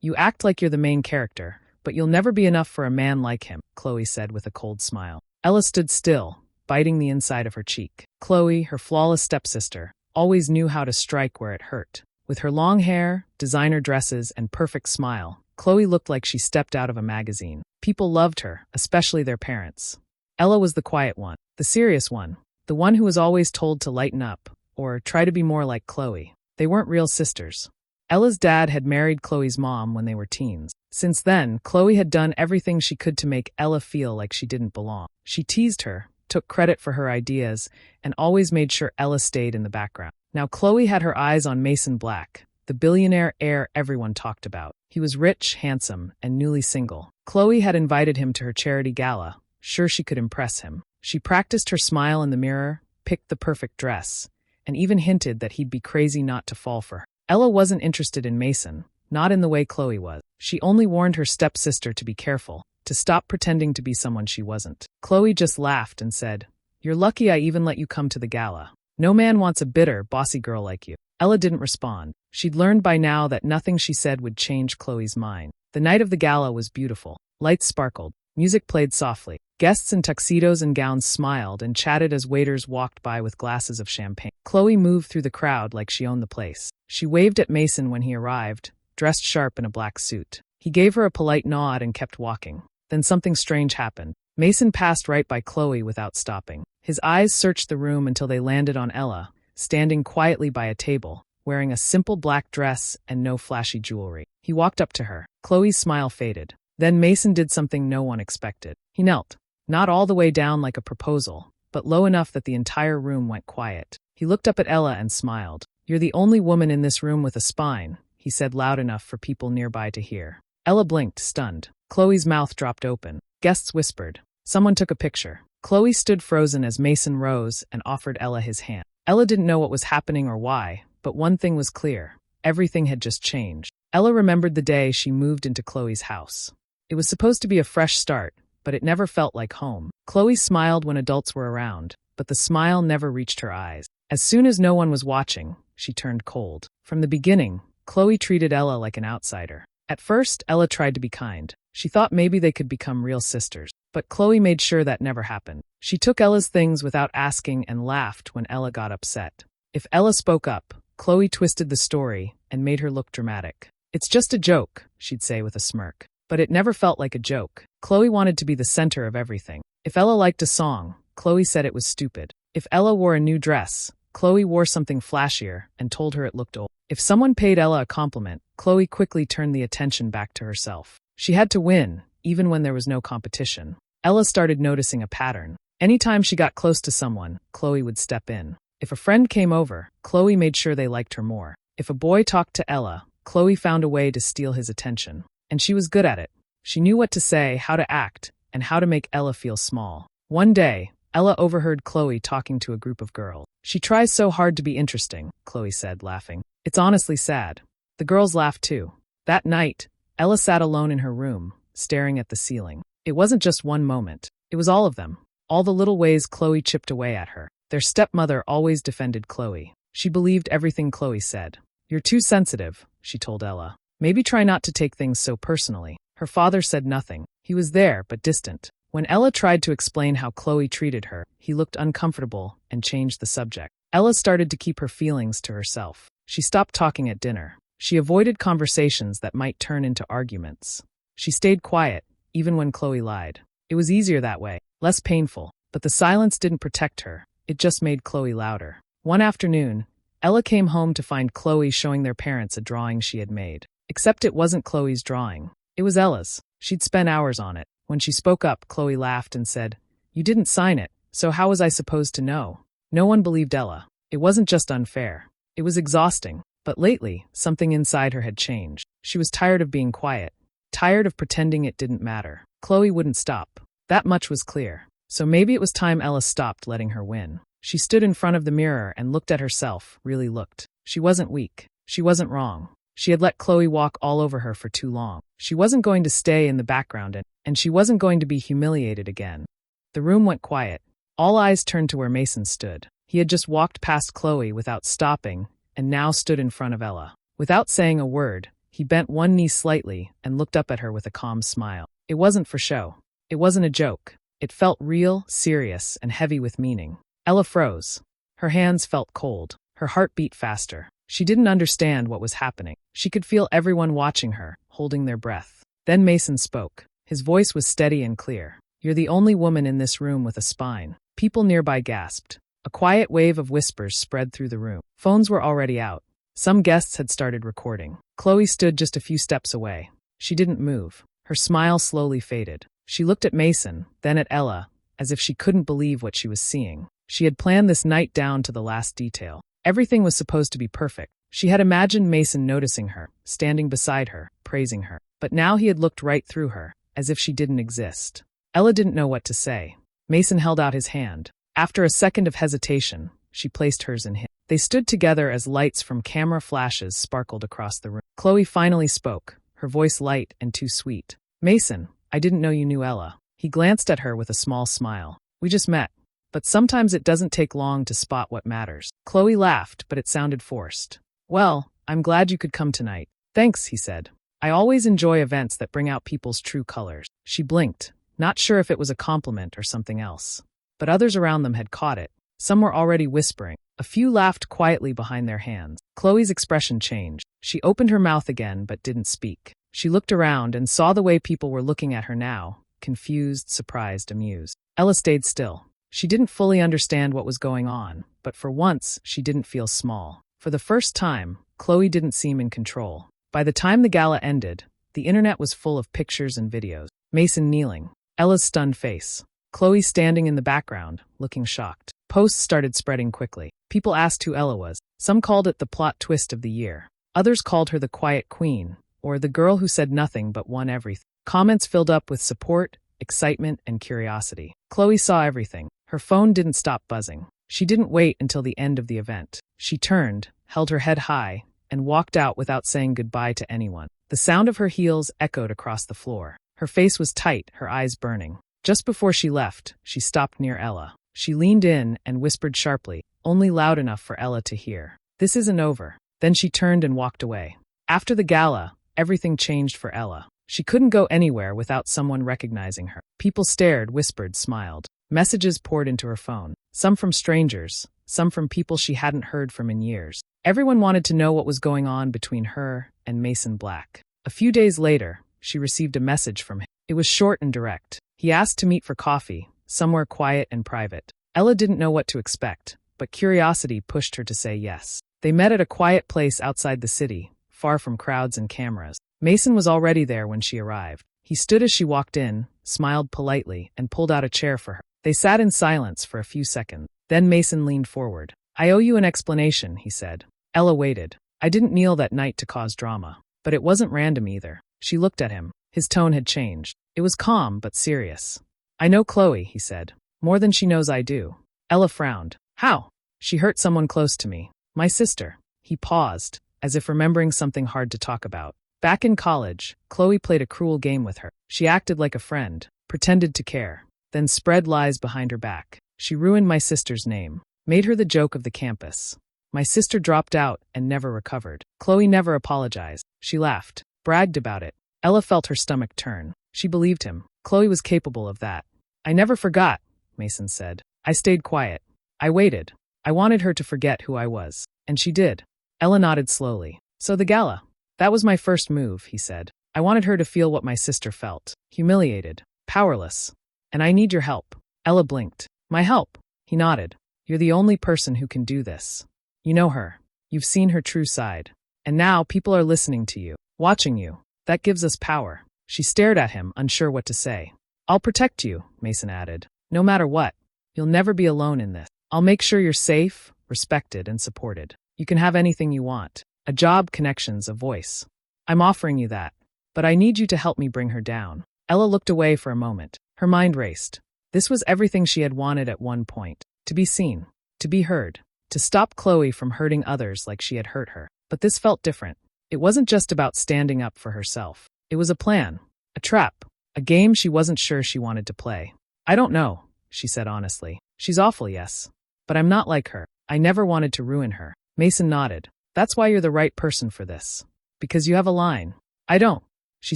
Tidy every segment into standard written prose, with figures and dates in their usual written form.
You act like you're the main character, but you'll never be enough for a man like him, Chloe said with a cold smile. Ella stood still, biting the inside of her cheek. Chloe, her flawless stepsister, always knew how to strike where it hurt. With her long hair, designer dresses, and perfect smile, Chloe looked like she stepped out of a magazine. People loved her, especially their parents. Ella was the quiet one, the serious one, the one who was always told to lighten up, or try to be more like Chloe. They weren't real sisters. Ella's dad had married Chloe's mom when they were teens. Since then, Chloe had done everything she could to make Ella feel like she didn't belong. She teased her, took credit for her ideas, and always made sure Ella stayed in the background. Now Chloe had her eyes on Mason Black, the billionaire heir everyone talked about. He was rich, handsome, and newly single. Chloe had invited him to her charity gala, sure she could impress him. She practiced her smile in the mirror, picked the perfect dress, and even hinted that he'd be crazy not to fall for her. Ella wasn't interested in Mason, not in the way Chloe was. She only warned her stepsister to be careful, to stop pretending to be someone she wasn't. Chloe just laughed and said, "You're lucky I even let you come to the gala. No man wants a bitter, bossy girl like you." Ella didn't respond. She'd learned by now that nothing she said would change Chloe's mind. The night of the gala was beautiful. Lights sparkled. Music played softly. Guests in tuxedos and gowns smiled and chatted as waiters walked by with glasses of champagne. Chloe moved through the crowd like she owned the place. She waved at Mason when he arrived, dressed sharp in a black suit. He gave her a polite nod and kept walking. Then something strange happened. Mason passed right by Chloe without stopping. His eyes searched the room until they landed on Ella, standing quietly by a table, wearing a simple black dress and no flashy jewelry. He walked up to her. Chloe's smile faded. Then Mason did something no one expected. He knelt. Not all the way down like a proposal, but low enough that the entire room went quiet. He looked up at Ella and smiled. "You're the only woman in this room with a spine," he said loud enough for people nearby to hear. Ella blinked, stunned. Chloe's mouth dropped open. Guests whispered. Someone took a picture. Chloe stood frozen as Mason rose and offered Ella his hand. Ella didn't know what was happening or why, but one thing was clear. Everything had just changed. Ella remembered the day she moved into Chloe's house. It was supposed to be a fresh start, but it never felt like home. Chloe smiled when adults were around, but the smile never reached her eyes. As soon as no one was watching, she turned cold. From the beginning, Chloe treated Ella like an outsider. At first, Ella tried to be kind. She thought maybe they could become real sisters. But Chloe made sure that never happened. She took Ella's things without asking and laughed when Ella got upset. If Ella spoke up, Chloe twisted the story and made her look dramatic. "It's just a joke," she'd say with a smirk. But it never felt like a joke. Chloe wanted to be the center of everything. If Ella liked a song, Chloe said it was stupid. If Ella wore a new dress, Chloe wore something flashier and told her it looked old. If someone paid Ella a compliment, Chloe quickly turned the attention back to herself. She had to win, even when there was no competition. Ella started noticing a pattern. Anytime she got close to someone, Chloe would step in. If a friend came over, Chloe made sure they liked her more. If a boy talked to Ella, Chloe found a way to steal his attention. And she was good at it. She knew what to say, how to act, and how to make Ella feel small. One day, Ella overheard Chloe talking to a group of girls. "She tries so hard to be interesting," Chloe said, laughing. "It's honestly sad." The girls laughed too. That night, Ella sat alone in her room, staring at the ceiling. It wasn't just one moment. It was all of them. All the little ways Chloe chipped away at her. Their stepmother always defended Chloe. She believed everything Chloe said. "You're too sensitive," she told Ella. "Maybe try not to take things so personally." Her father said nothing. He was there, but distant. When Ella tried to explain how Chloe treated her, he looked uncomfortable and changed the subject. Ella started to keep her feelings to herself. She stopped talking at dinner. She avoided conversations that might turn into arguments. She stayed quiet, even when Chloe lied. It was easier that way, less painful. But the silence didn't protect her. It just made Chloe louder. One afternoon, Ella came home to find Chloe showing their parents a drawing she had made. Except it wasn't Chloe's drawing. It was Ella's. She'd spent hours on it. When she spoke up, Chloe laughed and said, "You didn't sign it, so how was I supposed to know?" No one believed Ella. It wasn't just unfair. It was exhausting. But lately, something inside her had changed. She was tired of being quiet. Tired of pretending it didn't matter. Chloe wouldn't stop. That much was clear. So maybe it was time Ella stopped letting her win. She stood in front of the mirror and looked at herself, really looked. She wasn't weak. She wasn't wrong. She had let Chloe walk all over her for too long. She wasn't going to stay in the background and she wasn't going to be humiliated again. The room went quiet. All eyes turned to where Mason stood. He had just walked past Chloe without stopping and now stood in front of Ella. Without saying a word, He bent one knee slightly and looked up at her with a calm smile. It wasn't for show. It wasn't a joke. It felt real, serious, and heavy with meaning. Ella froze. Her hands felt cold. Her heart beat faster. She didn't understand what was happening. She could feel everyone watching her, holding their breath. Then Mason spoke. His voice was steady and clear. "You're the only woman in this room with a spine." People nearby gasped. A quiet wave of whispers spread through the room. Phones were already out. Some guests had started recording. Chloe stood just a few steps away. She didn't move. Her smile slowly faded. She looked at Mason, then at Ella, as if she couldn't believe what she was seeing. She had planned this night down to the last detail. Everything was supposed to be perfect. She had imagined Mason noticing her, standing beside her, praising her. But now he had looked right through her, as if she didn't exist. Ella didn't know what to say. Mason held out his hand. After a second of hesitation, she placed hers in his. They stood together as lights from camera flashes sparkled across the room. Chloe finally spoke, her voice light and too sweet. "Mason, I didn't know you knew Ella." He glanced at her with a small smile. "We just met. But sometimes it doesn't take long to spot what matters." Chloe laughed, but it sounded forced. "Well, I'm glad you could come tonight." "Thanks," he said. "I always enjoy events that bring out people's true colors." She blinked, not sure if it was a compliment or something else. But others around them had caught it. Some were already whispering. A few laughed quietly behind their hands. Chloe's expression changed. She opened her mouth again but didn't speak. She looked around and saw the way people were looking at her now, confused, surprised, amused. Ella stayed still. She didn't fully understand what was going on, but for once, she didn't feel small. For the first time, Chloe didn't seem in control. By the time the gala ended, the internet was full of pictures and videos. Mason kneeling. Ella's stunned face. Chloe standing in the background, looking shocked. Posts started spreading quickly. People asked who Ella was. Some called it the plot twist of the year. Others called her the quiet queen, or the girl who said nothing but won everything. Comments filled up with support, excitement, and curiosity. Chloe saw everything. Her phone didn't stop buzzing. She didn't wait until the end of the event. She turned, held her head high, and walked out without saying goodbye to anyone. The sound of her heels echoed across the floor. Her face was tight, her eyes burning. Just before she left, she stopped near Ella. She leaned in and whispered sharply, only loud enough for Ella to hear. "This isn't over." Then she turned and walked away. After the gala, everything changed for Ella. She couldn't go anywhere without someone recognizing her. People stared, whispered, smiled. Messages poured into her phone, some from strangers, some from people she hadn't heard from in years. Everyone wanted to know what was going on between her and Mason Black. A few days later, she received a message from him. It was short and direct. He asked to meet for coffee, somewhere quiet and private. Ella didn't know what to expect, but curiosity pushed her to say yes. They met at a quiet place outside the city, far from crowds and cameras. Mason was already there when she arrived. He stood as she walked in, smiled politely, and pulled out a chair for her. They sat in silence for a few seconds. Then Mason leaned forward. "I owe you an explanation," he said. Ella waited. "I didn't kneel that night to cause drama. But it wasn't random either." She looked at him. His tone had changed. It was calm but serious. "I know Chloe," he said. "More than she knows I do." Ella frowned. "How?" "She hurt someone close to me. My sister." He paused, as if remembering something hard to talk about. Back in college, Chloe played a cruel game with her. She acted like a friend, pretended to care, then spread lies behind her back. She ruined my sister's name, made her the joke of the campus. My sister dropped out and never recovered. Chloe never apologized. She laughed, bragged about it. Ella felt her stomach turn. She believed him. Chloe was capable of that. "I never forgot," Mason said. "I stayed quiet. I waited. I wanted her to forget who I was. And she did." Ella nodded slowly. "So the gala. That was my first move," he said. "I wanted her to feel what my sister felt. Humiliated. Powerless. And I need your help." Ella blinked. "My help?" He nodded. "You're the only person who can do this. You know her. You've seen her true side. And now people are listening to you, watching you. That gives us power." She stared at him, unsure what to say. "I'll protect you," Mason added. "No matter what. You'll never be alone in this. I'll make sure you're safe, respected, and supported. You can have anything you want. A job, connections, a voice. I'm offering you that. But I need you to help me bring her down." Ella looked away for a moment. Her mind raced. This was everything she had wanted at one point. To be seen. To be heard. To stop Chloe from hurting others like she had hurt her. But this felt different. It wasn't just about standing up for herself. It was a plan. A trap. A game she wasn't sure she wanted to play. "I don't know," she said honestly. "She's awful, yes. But I'm not like her. I never wanted to ruin her." Mason nodded. "That's why you're the right person for this. Because you have a line. I don't. She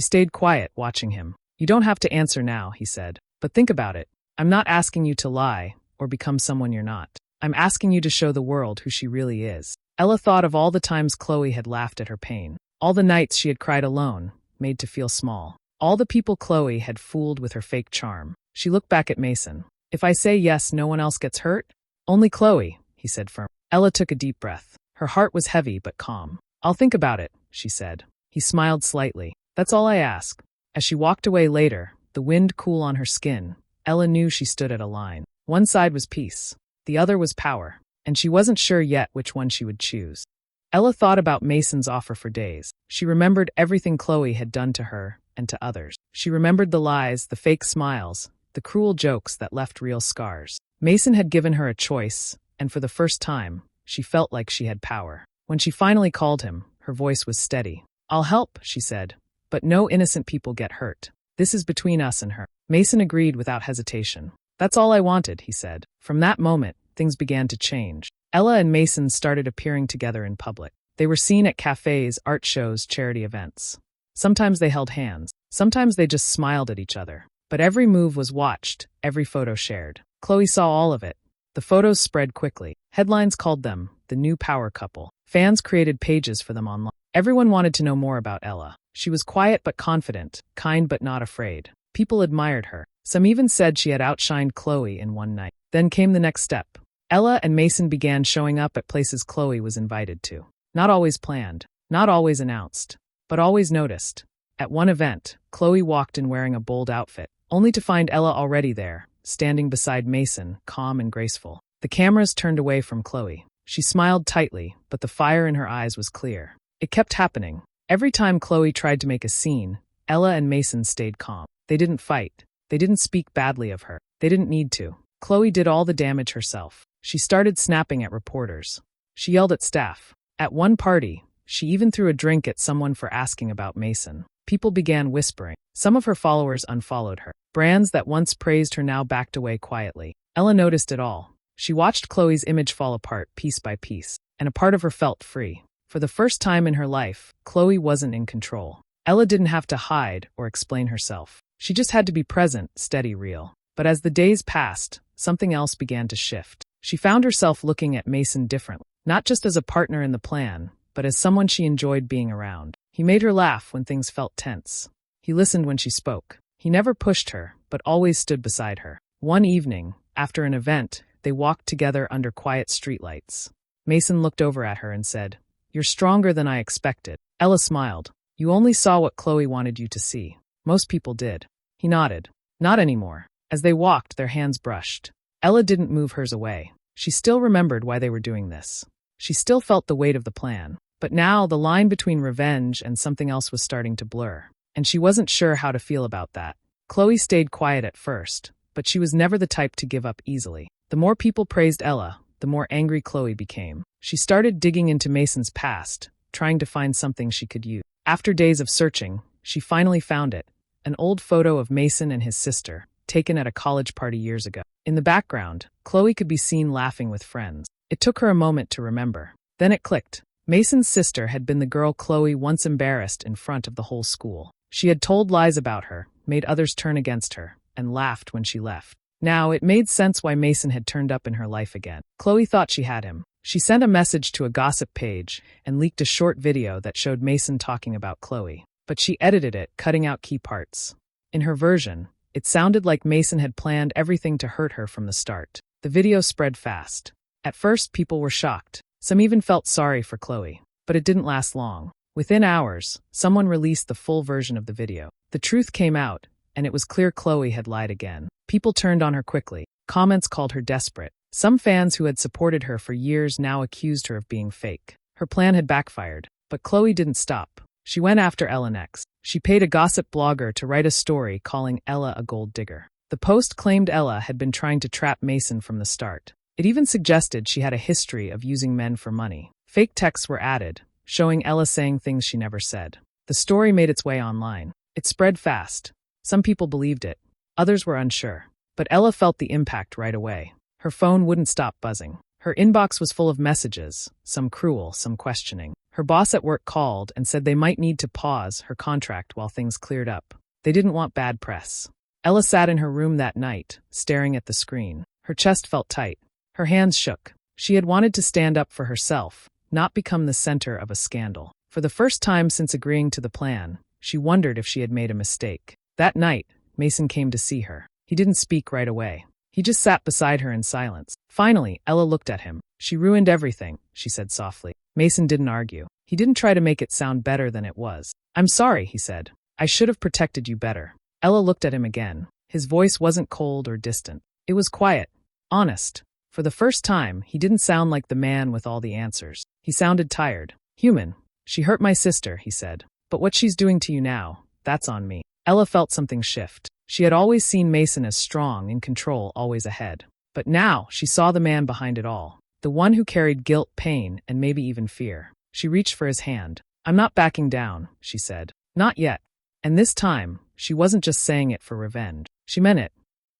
stayed quiet, watching him. You don't have to answer now, he said. But think about it. I'm not asking you to lie or become someone you're not. I'm asking you to show the world who she really is. Ella thought of all the times Chloe had laughed at her pain. All the nights she had cried alone, made to feel small. All the people Chloe had fooled with her fake charm. She looked back at Mason. If I say yes, no one else gets hurt? Only Chloe, he said firmly. Ella took a deep breath. Her heart was heavy but calm. I'll think about it, she said. He smiled slightly. That's all I ask. As she walked away later, the wind cool on her skin, Ella knew she stood at a line. One side was peace. The other was power. And she wasn't sure yet which one she would choose. Ella thought about Mason's offer for days. She remembered everything Chloe had done to her and to others. She remembered the lies, the fake smiles, the cruel jokes that left real scars. Mason had given her a choice, and for the first time, she felt like she had power. When she finally called him, her voice was steady. I'll help, she said, but no innocent people get hurt. This is between us and her. Mason agreed without hesitation. That's all I wanted, he said. From that moment, things began to change. Ella and Mason started appearing together in public. They were seen at cafes, art shows, charity events. Sometimes they held hands. Sometimes they just smiled at each other. But every move was watched, every photo shared. Chloe saw all of it. The photos spread quickly. Headlines called them the new power couple. Fans created pages for them online. Everyone wanted to know more about Ella. She was quiet but confident, kind but not afraid. People admired her. Some even said she had outshined Chloe in one night. Then came the next step. Ella and Mason began showing up at places Chloe was invited to. Not always planned, not always announced, but always noticed. At one event, Chloe walked in wearing a bold outfit, only to find Ella already there, standing beside Mason, calm and graceful. The cameras turned away from Chloe. She smiled tightly, but the fire in her eyes was clear. It kept happening. Every time Chloe tried to make a scene, Ella and Mason stayed calm. They didn't fight. They didn't speak badly of her. They didn't need to. Chloe did all the damage herself. She started snapping at reporters. She yelled at staff. At one party, she even threw a drink at someone for asking about Mason. People began whispering. Some of her followers unfollowed her. Brands that once praised her now backed away quietly. Ella noticed it all. She watched Chloe's image fall apart piece by piece, and a part of her felt free. For the first time in her life, Chloe wasn't in control. Ella didn't have to hide or explain herself. She just had to be present, steady, real. But as the days passed, something else began to shift. She found herself looking at Mason differently, not just as a partner in the plan, but as someone she enjoyed being around. He made her laugh when things felt tense. He listened when she spoke. He never pushed her, but always stood beside her. One evening, after an event, they walked together under quiet streetlights. Mason looked over at her and said, "You're stronger than I expected." Ella smiled. "You only saw what Chloe wanted you to see. Most people did." He nodded. "Not anymore." As they walked, their hands brushed. Ella didn't move hers away. She still remembered why they were doing this. She still felt the weight of the plan. But now the line between revenge and something else was starting to blur. And she wasn't sure how to feel about that. Chloe stayed quiet at first, but she was never the type to give up easily. The more people praised Ella, the more angry Chloe became. She started digging into Mason's past, trying to find something she could use. After days of searching, she finally found it. An old photo of Mason and his sister, taken at a college party years ago. In the background, Chloe could be seen laughing with friends. It took her a moment to remember. Then it clicked. Mason's sister had been the girl Chloe once embarrassed in front of the whole school. She had told lies about her, made others turn against her, and laughed when she left. Now, it made sense why Mason had turned up in her life again. Chloe thought she had him. She sent a message to a gossip page and leaked a short video that showed Mason talking about Chloe. But she edited it, cutting out key parts. In her version, it sounded like Mason had planned everything to hurt her from the start. The video spread fast. At first, people were shocked. Some even felt sorry for Chloe. But it didn't last long. Within hours, someone released the full version of the video. The truth came out, and it was clear Chloe had lied again. People turned on her quickly. Comments called her desperate. Some fans who had supported her for years now accused her of being fake. Her plan had backfired. But Chloe didn't stop. She went after Ella next. She paid a gossip blogger to write a story calling Ella a gold digger. The post claimed Ella had been trying to trap Mason from the start. It even suggested she had a history of using men for money. Fake texts were added, showing Ella saying things she never said. The story made its way online. It spread fast. Some people believed it. Others were unsure. But Ella felt the impact right away. Her phone wouldn't stop buzzing. Her inbox was full of messages, some cruel, some questioning. Her boss at work called and said they might need to pause her contract while things cleared up. They didn't want bad press. Ella sat in her room that night, staring at the screen. Her chest felt tight. Her hands shook. She had wanted to stand up for herself, not become the center of a scandal. For the first time since agreeing to the plan, she wondered if she had made a mistake. That night, Mason came to see her. He didn't speak right away. He just sat beside her in silence. Finally, Ella looked at him. "She ruined everything," she said softly. Mason didn't argue. He didn't try to make it sound better than it was. "I'm sorry," he said. "I should have protected you better." Ella looked at him again. His voice wasn't cold or distant. It was quiet, honest. For the first time, he didn't sound like the man with all the answers. He sounded tired. "Human. She hurt my sister," he said. "But what she's doing to you now, that's on me." Ella felt something shift. She had always seen Mason as strong, in control, always ahead. But now, she saw the man behind it all. The one who carried guilt, pain, and maybe even fear. She reached for his hand. "I'm not backing down," she said. "Not yet." And this time, she wasn't just saying it for revenge. She meant it.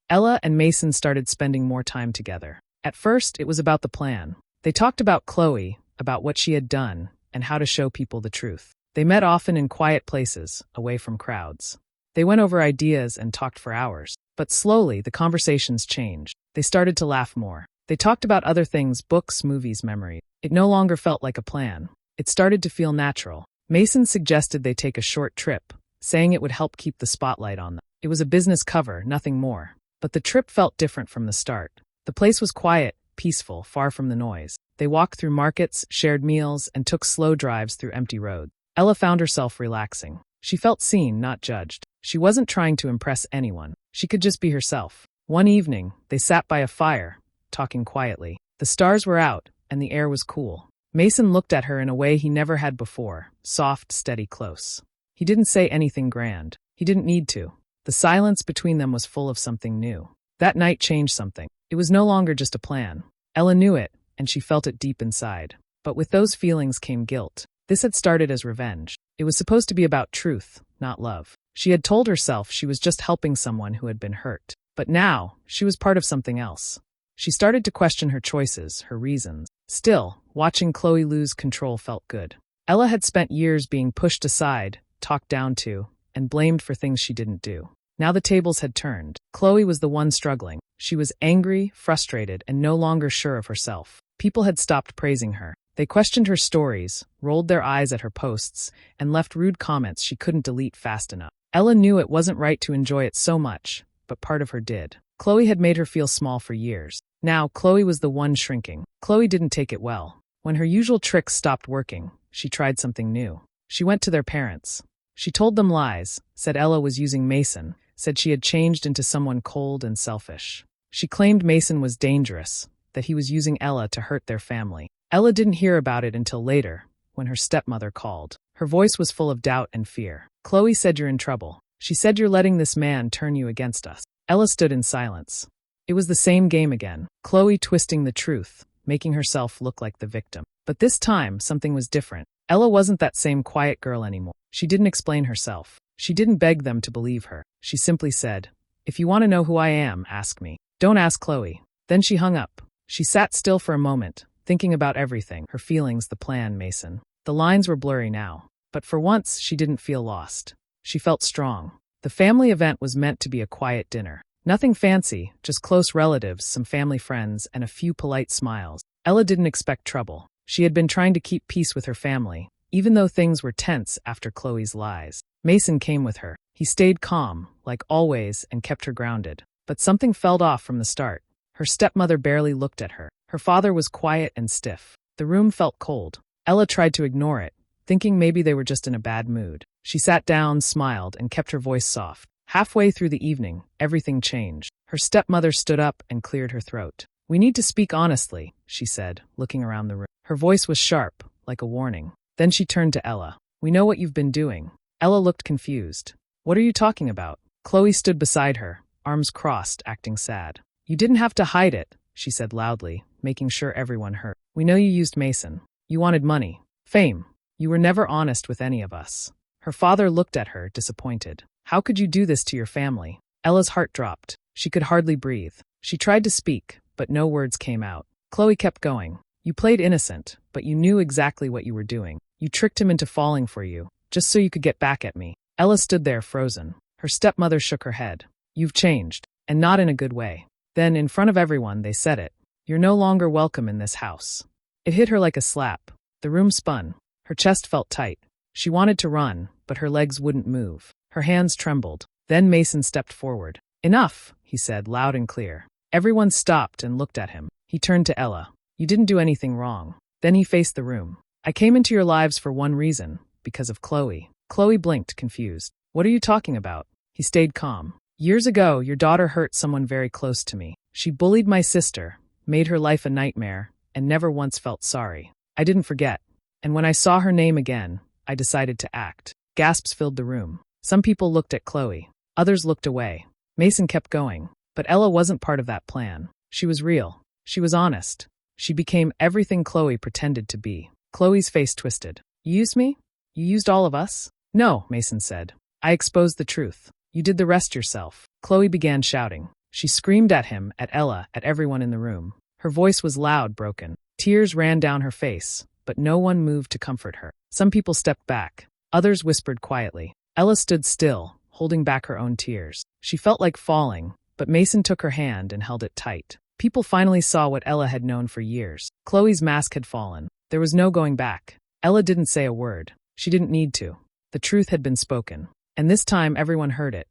Ella and Mason started spending more time together. At first, it was about the plan. They talked about Chloe, about what she had done, and how to show people the truth. They met often in quiet places, away from crowds. They went over ideas and talked for hours. But slowly, the conversations changed. They started to laugh more. They talked about other things, books, movies, memories. It no longer felt like a plan. It started to feel natural. Mason suggested they take a short trip, saying it would help keep the spotlight on them. It was a business cover, nothing more. But the trip felt different from the start. The place was quiet, peaceful, far from the noise. They walked through markets, shared meals, and took slow drives through empty roads. Ella found herself relaxing. She felt seen, not judged. She wasn't trying to impress anyone. She could just be herself. One evening, they sat by a fire, talking quietly. The stars were out, and the air was cool. Mason looked at her in a way he never had before, soft, steady, close. He didn't say anything grand. He didn't need to. The silence between them was full of something new. That night changed something. It was no longer just a plan. Ella knew it, and she felt it deep inside. But with those feelings came guilt. This had started as revenge. It was supposed to be about truth, not love. She had told herself she was just helping someone who had been hurt. But now, she was part of something else. She started to question her choices, her reasons. Still, watching Chloe lose control felt good. Ella had spent years being pushed aside, talked down to, and blamed for things she didn't do. Now the tables had turned. Chloe was the one struggling. She was angry, frustrated, and no longer sure of herself. People had stopped praising her. They questioned her stories, rolled their eyes at her posts, and left rude comments she couldn't delete fast enough. Ella knew it wasn't right to enjoy it so much, but part of her did. Chloe had made her feel small for years. Now, Chloe was the one shrinking. Chloe didn't take it well. When her usual tricks stopped working, she tried something new. She went to their parents. She told them lies, said Ella was using Mason, said she had changed into someone cold and selfish. She claimed Mason was dangerous, that he was using Ella to hurt their family. Ella didn't hear about it until later, when her stepmother called. Her voice was full of doubt and fear. "Chloe said you're in trouble. She said you're letting this man turn you against us." Ella stood in silence. It was the same game again. Chloe twisting the truth, making herself look like the victim. But this time, something was different. Ella wasn't that same quiet girl anymore. She didn't explain herself. She didn't beg them to believe her. She simply said, "If you want to know who I am, ask me. Don't ask Chloe." Then she hung up. She sat still for a moment, thinking about everything, her feelings, the plan, Mason. The lines were blurry now. But for once, she didn't feel lost. She felt strong. The family event was meant to be a quiet dinner. Nothing fancy, just close relatives, some family friends, and a few polite smiles. Ella didn't expect trouble. She had been trying to keep peace with her family, even though things were tense after Chloe's lies. Mason came with her. He stayed calm, like always, and kept her grounded. But something felt off from the start. Her stepmother barely looked at her. Her father was quiet and stiff. The room felt cold. Ella tried to ignore it, thinking maybe they were just in a bad mood. She sat down, smiled, and kept her voice soft. Halfway through the evening, everything changed. Her stepmother stood up and cleared her throat. "We need to speak honestly," she said, looking around the room. Her voice was sharp, like a warning. Then she turned to Ella. "We know what you've been doing." Ella looked confused. "What are you talking about?" Chloe stood beside her, arms crossed, acting sad. "You didn't have to hide it," she said loudly, making sure everyone heard. "We know you used Mason. You wanted money, fame. You were never honest with any of us." Her father looked at her, disappointed. "How could you do this to your family?" Ella's heart dropped. She could hardly breathe. She tried to speak, but no words came out. Chloe kept going. "You played innocent, but you knew exactly what you were doing. You tricked him into falling for you, just so you could get back at me." Ella stood there frozen. Her stepmother shook her head. "You've changed, and not in a good way." Then, in front of everyone, they said it. "You're no longer welcome in this house." It hit her like a slap. The room spun. Her chest felt tight. She wanted to run, but her legs wouldn't move. Her hands trembled. Then Mason stepped forward. "Enough," he said, loud and clear. Everyone stopped and looked at him. He turned to Ella. "You didn't do anything wrong." Then he faced the room. "I came into your lives for one reason, because of Chloe." Chloe blinked, confused. "What are you talking about?" He stayed calm. "Years ago, your daughter hurt someone very close to me. She bullied my sister, made her life a nightmare, and never once felt sorry. I didn't forget. And when I saw her name again, I decided to act." Gasps filled the room. Some people looked at Chloe. Others looked away. Mason kept going. But Ella wasn't part of that plan. She was real. She was honest. She became everything Chloe pretended to be. Chloe's face twisted. "You used me? You used all of us?" "No," Mason said. "I exposed the truth. You did the rest yourself." Chloe began shouting. She screamed at him, at Ella, at everyone in the room. Her voice was loud, broken. Tears ran down her face, but no one moved to comfort her. Some people stepped back. Others whispered quietly. Ella stood still, holding back her own tears. She felt like falling, but Mason took her hand and held it tight. People finally saw what Ella had known for years. Chloe's mask had fallen. There was no going back. Ella didn't say a word. She didn't need to. The truth had been spoken. And this time everyone heard it.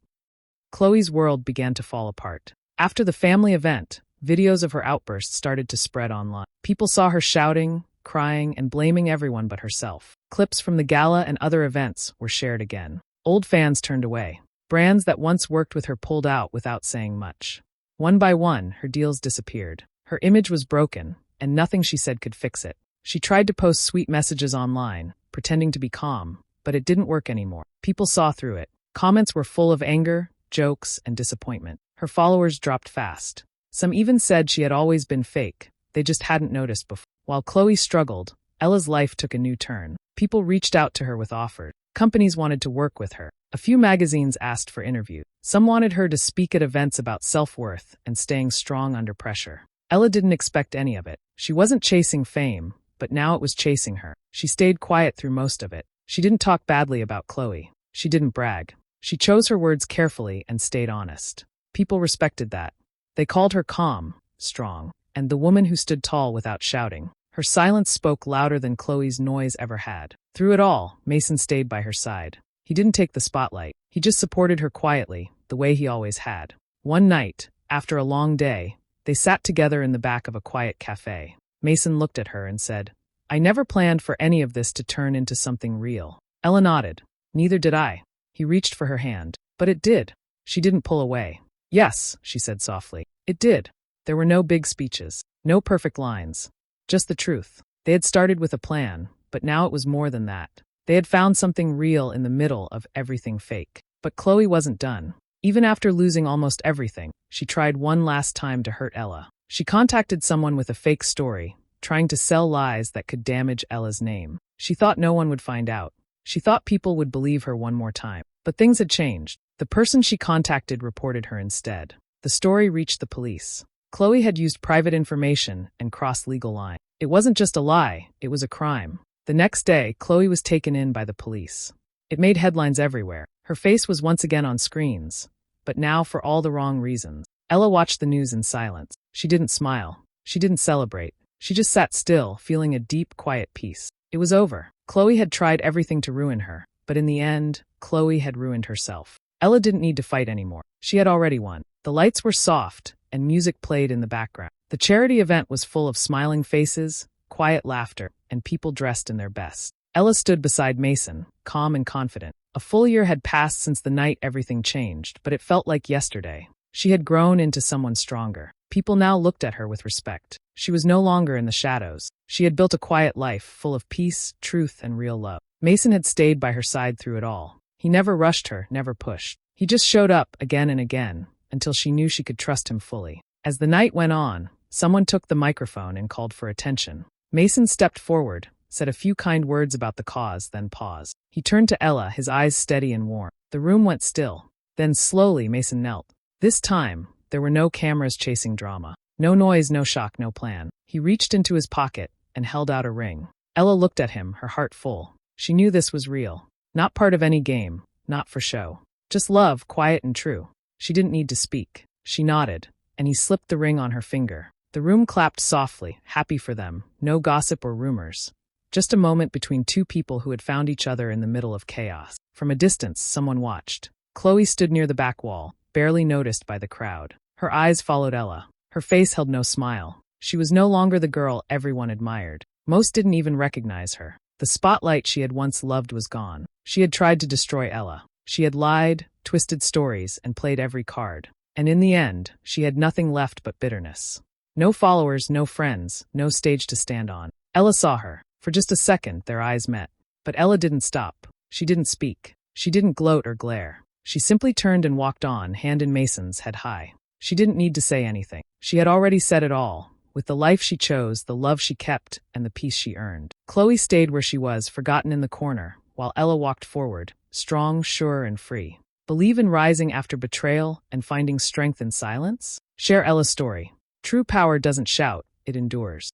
Chloe's world began to fall apart. After the family event, videos of her outbursts started to spread online. People saw her shouting, crying, and blaming everyone but herself. Clips from the gala and other events were shared again. Old fans turned away. Brands that once worked with her pulled out without saying much. One by one, her deals disappeared. Her image was broken, and nothing she said could fix it. She tried to post sweet messages online, pretending to be calm, but it didn't work anymore. People saw through it. Comments were full of anger, jokes, and disappointment. Her followers dropped fast. Some even said she had always been fake. They just hadn't noticed before. While Chloe struggled, Ella's life took a new turn. People reached out to her with offers. Companies wanted to work with her. A few magazines asked for interviews. Some wanted her to speak at events about self-worth and staying strong under pressure. Ella didn't expect any of it. She wasn't chasing fame, but now it was chasing her. She stayed quiet through most of it. She didn't talk badly about Chloe. She didn't brag. She chose her words carefully and stayed honest. People respected that. They called her calm, strong, and the woman who stood tall without shouting. Her silence spoke louder than Chloe's noise ever had. Through it all, Mason stayed by her side. He didn't take the spotlight. He just supported her quietly, the way he always had. One night, after a long day, they sat together in the back of a quiet cafe. Mason looked at her and said, "I never planned for any of this to turn into something real." Ella nodded. "Neither did I." He reached for her hand. "But it did." She didn't pull away. "Yes," she said softly. "It did." There were no big speeches, no perfect lines. Just the truth. They had started with a plan, but now it was more than that. They had found something real in the middle of everything fake. But Chloe wasn't done. Even after losing almost everything, she tried one last time to hurt Ella. She contacted someone with a fake story, trying to sell lies that could damage Ella's name. She thought no one would find out. She thought people would believe her one more time. But things had changed. The person she contacted reported her instead. The story reached the police. Chloe had used private information and crossed legal lines. It wasn't just a lie, it was a crime. The next day, Chloe was taken in by the police. It made headlines everywhere. Her face was once again on screens, but now for all the wrong reasons. Ella watched the news in silence. She didn't smile. She didn't celebrate. She just sat still, feeling a deep, quiet peace. It was over. Chloe had tried everything to ruin her, but in the end, Chloe had ruined herself. Ella didn't need to fight anymore. She had already won. The lights were soft, and music played in the background. The charity event was full of smiling faces, quiet laughter, and people dressed in their best. Ella stood beside Mason, calm and confident. A full year had passed since the night everything changed, but it felt like yesterday. She had grown into someone stronger. People now looked at her with respect. She was no longer in the shadows. She had built a quiet life, full of peace, truth, and real love. Mason had stayed by her side through it all. He never rushed her, never pushed. He just showed up again and again, until she knew she could trust him fully. As the night went on, someone took the microphone and called for attention. Mason stepped forward, said a few kind words about the cause, then paused. He turned to Ella, his eyes steady and warm. The room went still. Then slowly Mason knelt. This time, there were no cameras chasing drama. No noise, no shock, no plan. He reached into his pocket and held out a ring. Ella looked at him, her heart full. She knew this was real. Not part of any game, not for show. Just love, quiet and true. She didn't need to speak. She nodded, and he slipped the ring on her finger. The room clapped softly, happy for them, no gossip or rumors. Just a moment between two people who had found each other in the middle of chaos. From a distance, someone watched. Chloe stood near the back wall, barely noticed by the crowd. Her eyes followed Ella. Her face held no smile. She was no longer the girl everyone admired. Most didn't even recognize her. The spotlight she had once loved was gone. She had tried to destroy Ella. She had lied, twisted stories, and played every card. And in the end, she had nothing left but bitterness. No followers, no friends, no stage to stand on. Ella saw her. For just a second, their eyes met. But Ella didn't stop. She didn't speak. She didn't gloat or glare. She simply turned and walked on, hand in Mason's, head high. She didn't need to say anything. She had already said it all, with the life she chose, the love she kept, and the peace she earned. Chloe stayed where she was, forgotten in the corner, while Ella walked forward, strong, sure, and free. Believe in rising after betrayal and finding strength in silence? Share Ella's story. True power doesn't shout, it endures.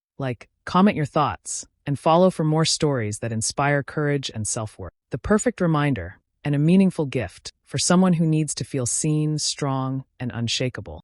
Comment your thoughts, and follow for more stories that inspire courage and self-worth. The perfect reminder, and a meaningful gift, for someone who needs to feel seen, strong, and unshakable.